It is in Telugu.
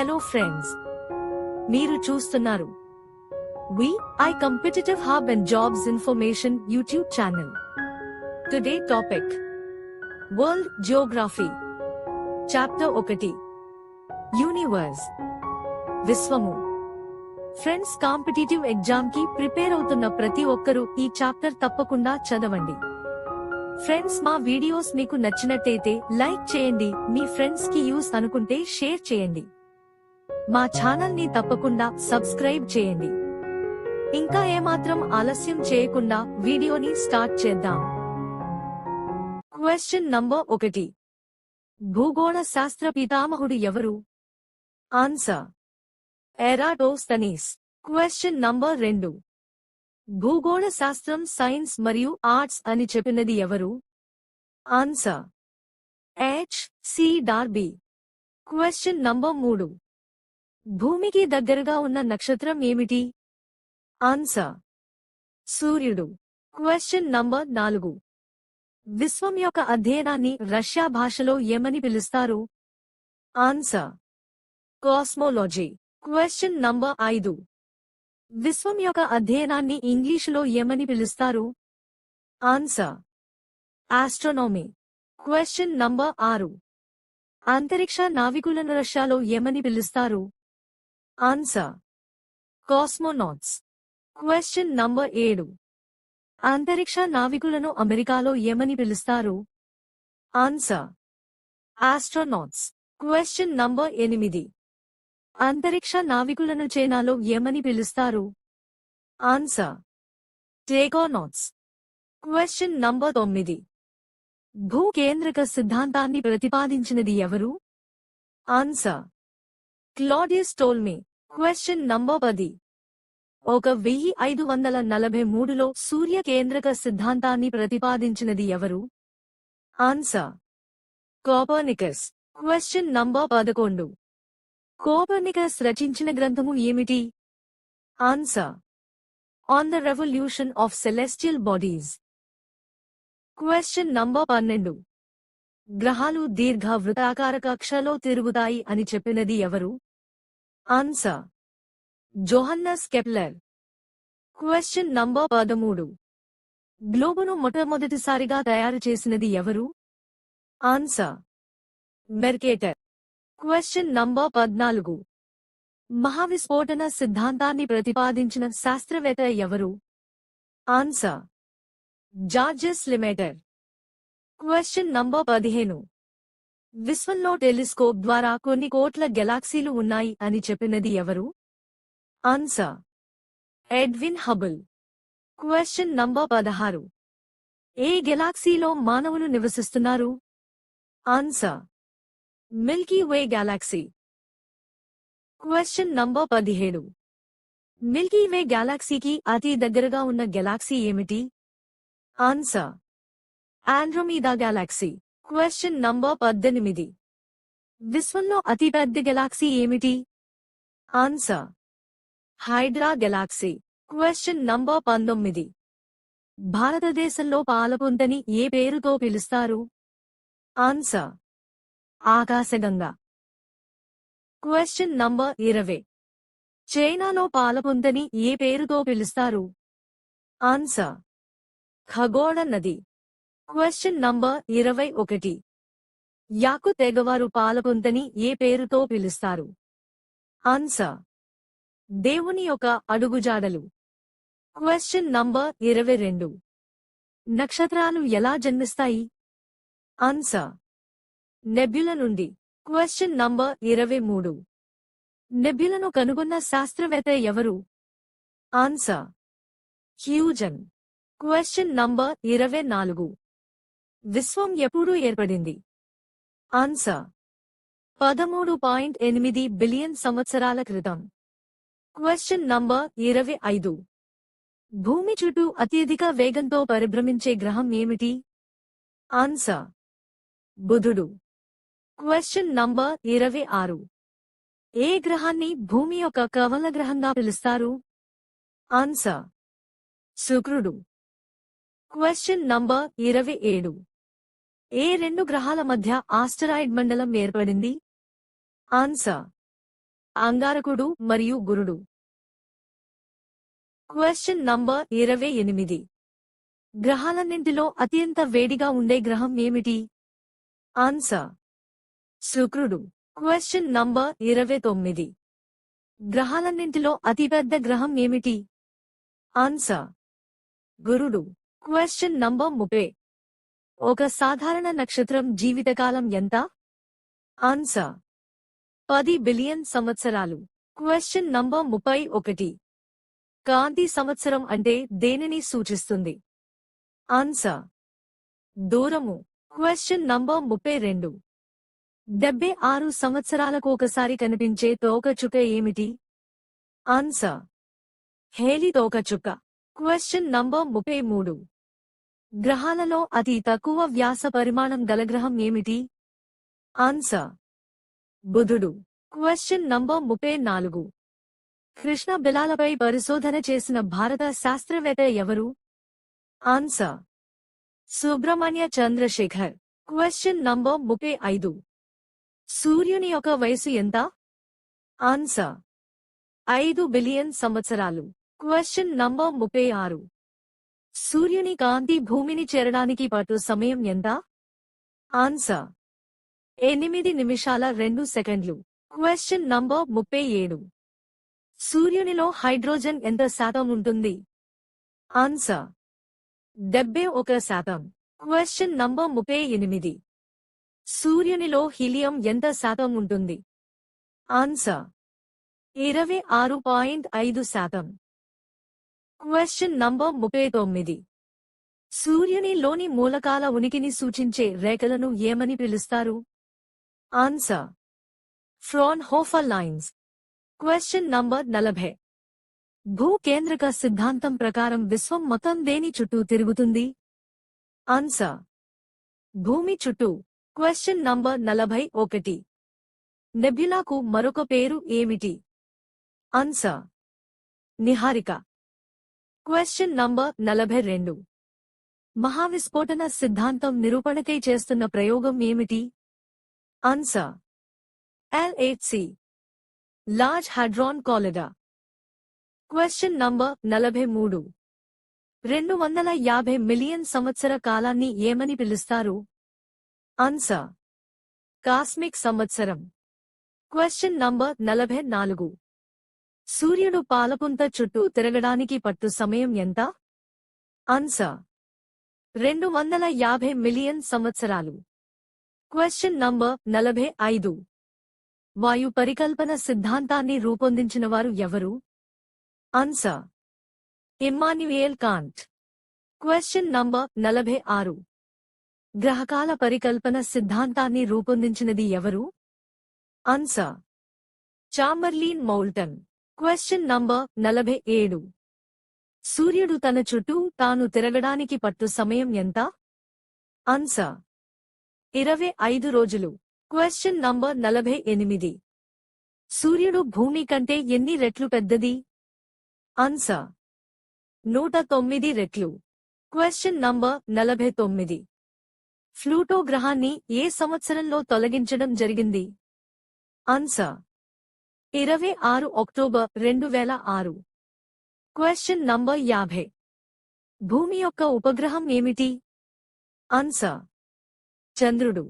హలో ఫ్రెండ్స్, మీరు చూస్తున్నారు I Competitive Hub and Jobs Information YouTube channel. Today topic World Geography. Chapter 1 Universe విశ్వము. ఫ్రెండ్స్, కాంపిటీటివ్ ఎగ్జామ్ కి ప్రిపేర్ అవుతున్న ప్రతి ఒక్కరూ ఈ చాప్టర్ తప్పకుండా చదవండి. ఫ్రెండ్స్, మా వీడియోస్ మీకు నచ్చినట్టయితే లైక్ చేయండి, మీ ఫ్రెండ్స్ కి యూస్ అనుకుంటే షేర్ చేయండి. మా ఛానల్ ని తప్పకుండా సబ్స్క్రైబ్ చేయండి. ఇంకా ఏమాత్రం ఆలస్యం చేయకుండా వీడియోని స్టార్ట్ చేద్దాం. Question number 1. భూగోళ శాస్త్ర పితామహుడు ఎవరు? Answer Eratosthenes. Question number 2. భూగోళ శాస్త్రం సైన్స్ మరియు ఆర్ట్స్ అని చెప్పినది ఎవరు? Answer H.C. Darby. Question number 3. భూమికి దగ్గరగా ఉన్న నక్షత్రం ఏమిటి? ఆన్సర్ సూర్యుడు. Question number 4. విశ్వం యొక్క అధ్యయనాన్ని రష్యా భాషలో ఏమని పిలుస్తారు? Answer cosmology. Question number 5. విశ్వం యొక్క అధ్యయనాన్ని ఇంగ్లీషులో ఏమని పిలుస్తారు? Answer astronomy. Question number 6. అంతరిక్ష నావికులను రష్యాలో ఏమని పిలుస్తారు? Answer cosmonauts. Question number 7. అంతరిక్ష నావికులను అమెరికాలో ఏమని పిలుస్తారు? Answer astronauts. Question number 8. అంతరిక్ష నావికులను చైనాలో ఏమని పిలుస్తారు? Answer taikonauts. Question number 9. భూకేంద్రక సిద్ధాంతాన్ని ప్రతిపాదించినది ఎవరు? Answer Claudius Ptolemy. Question number 10. 1543లో సూర్య కేంద్రక సిద్ధాంతాన్ని ప్రతిపాదించినది ఎవరు? Answer Copernicus. Question number 11. Copernicus రచించిన గ్రంథము ఏమిటి? Answer on the revolution of celestial bodies. Question number 12. గ్రహాలు దీర్ఘ వృత్తాకార కక్షలో తిరుగుతాయి అని చెప్పినది ఎవరు? Answer Johannes Kepler. Question number 13. గ్లోబును మొట్టమొదటిసారిగా తయారు చేసినది ఎవరు? Answer Mercator. Question number 14. మహావిస్ఫోటన సిద్ధాంతాన్ని ప్రతిపాదించిన శాస్త్రవేత్త ఎవరు? Answer Georges Lemaitre. Question number 15. విశ్వంలో టెలిస్కోప్ ద్వారా కొన్ని కోట్ల గెలాక్సీలు ఉన్నాయి అని చెప్పినది ఎవరు? Answer Edwin Hubble. Question number 16. ఏ గెలాక్సీలో మానవులు నివసిస్తున్నారు? Answer milky way galaxy. Question number 17. Milky way గెలాక్సీకి అతి దగ్గరగా ఉన్న గెలాక్సీ ఏమిటి? Answer Andromeda galaxy. Question number 18. విశ్వంలో అతిపెద్ద గెలాక్సీ ఏమిటి? Answer Hydra galaxy. Question number 19. భారతదేశంలో పాలపుంతని ఏ పేరుతో పిలుస్తారు? ఆన్సర్ ఆకాశగంగా. Question number 20. చైనాలో పాలపుంతని ఏ పేరుతో పిలుస్తారు? ఆన్సర్ ఖగోళ నది. Question number 21. యాకు తెగవారు పాలపుంతని ఏ పేరుతో పిలుస్తారు? ఆన్సర్ దేవుని యొక్క అడుగుజాడలు. Question number 22. నక్షత్రాలు ఎలా జన్మిస్తాయి? ఆన్సర్ నెబ్యుల నుండి. Question number 23. నెబ్యులను కనుగొన్న శాస్త్రవేత్త ఎవరు? Answer Huygens. Question number 24. విశ్వం ఎప్పుడు ఏర్పడింది? ఆన్సర్ 13.8 బిలియన్ సంవత్సరాల క్రితం. Question number 25. భూమి చుట్టూ అత్యధిక వేగంతో పరిభ్రమించే గ్రహం ఏమిటి? ఆన్సర్ బుధుడు. Question number 26. ఏ గ్రహాన్ని భూమి యొక్క కవల గ్రహంగా పిలుస్తారు? ఆన్సర్ శుక్రుడు. Question number 27. ఏ రెండు గ్రహాల మధ్య ఆస్టరాయిడ్ మండలం ఏర్పడింది? ఆన్సర్ అంగారకుడు మరియు గురుడు. Question number 28. గ్రహాలన్నింటిలో అత్యంత వేడిగా ఉండే గ్రహం ఏమిటి? ఆన్సర్ శుక్రుడు. Question number 29. గ్రహాలన్నింటిలో అతిపెద్ద గ్రహం ఏమిటి? ఆన్సర్ గురుడు. Question number 30. ఒక సాధారణ నక్షత్రం జీవితకాలం ఎంత? ఆన్సర్ 10 బిలియన్ సంవత్సరాలు. Question number 31. కాంతి సంవత్సరం అంటే దేనిని సూచిస్తుంది? ఆన్సర్ దూరము. Question number 32. 76 సంవత్సరాలకు ఒకసారి కనిపించే తోకచుక్క ఏమిటి? ఆన్సర్ హేలి తోకచుక్క. Question number 33. గ్రహాలలో అతి తక్కువ వ్యాస పరిమాణం గల గ్రహం ఏమిటి? ఆన్సర్ బుధుడు. Question number 34. కృష్ణ బిలాలపై పరిశోధన చేసిన భారత శాస్త్రవేత్త ఎవరు? Answer Subrahmanya Chandrasekhar. Question number 35. సూర్యుని యొక్క వయసు ఎంత? ఆన్సర్ 5 బిలియన్ సంవత్సరాలు. Question number 36. సూర్యుని కాంతి భూమిని చేరడానికి పట్టు సమయం ఎంత? ఆన్సర్ 8 నిమిషాల 2 సెకండ్లు. Question number 37. సూర్యునిలో హైడ్రోజన్ ఎంత శాతం ఉంటుంది? ఆన్సర్ 71%. Question number 38. సూర్యునిలో హీలియం ఎంత శాతం ఉంటుంది? ఆన్సర్ 26.5%. Question number 39. సూర్యునిలోని మూలకాల ఉనికిని సూచించే రేఖలను ఏమని పిలుస్తారు? Answer Fraunhofer lines. Question number 40. భూకేంద్రక సిద్ధాంతం ప్రకారం విశ్వం మొత్తం దేని చుట్టూ తిరుగుతుంది? ఆన్సర్ భూమి చుట్టూ. Question number 41. నెబ్యులాకు మరొక పేరు ఏమిటి? ఆన్సర్ నిహారిక. Question number 42. మహావిస్ఫోటన సిద్ధాంతం నిరూపణకై చేస్తున్న ప్రయోగం ఏమిటి? Answer LHC large hadron collider. Question number 43. 250 million సంవత్సర కాలాన్ని ఏమని పిలుస్తారు? ఆన్సర్ కాస్మిక్ సంవత్సరం. Question number 44. సూర్యుడు పాలపుంత చుట్టూ తిరగడానికి పట్టు సమయం ఎంత? ఆన్సర్ 250 మిలియన్ సంవత్సరాలు. Question number 45. వాయు పరికల్పన సిద్ధాంతాన్ని రూపొందించినవారు ఎవరు? Answer Immanuel Kant. Question number 46. గ్రహకాల పరికల్పన సిద్ధాంతాన్ని రూపొందించినది ఎవరు? Answer Chamberlin Moulton. Question number 47. సూర్యుడు తన చుట్టూ తాను తిరగడానికి పట్టు సమయం ఎంత? ఆన్సర్ 25 రోజులు. Question number 48. సూర్యుడు భూమి కంటే ఎన్ని రెట్లు పెద్దది? ఆన్సర్ 109 రెట్లు. Question number 49. ప్లూటో గ్రహాన్ని ఏ సంవత్సరంలో తొలగించడం జరిగింది? Answer 26 October 2006. Question number 50. భూమి యొక్క ఉపగ్రహం ఏమిటి? ఆన్సర్ చంద్రుడు.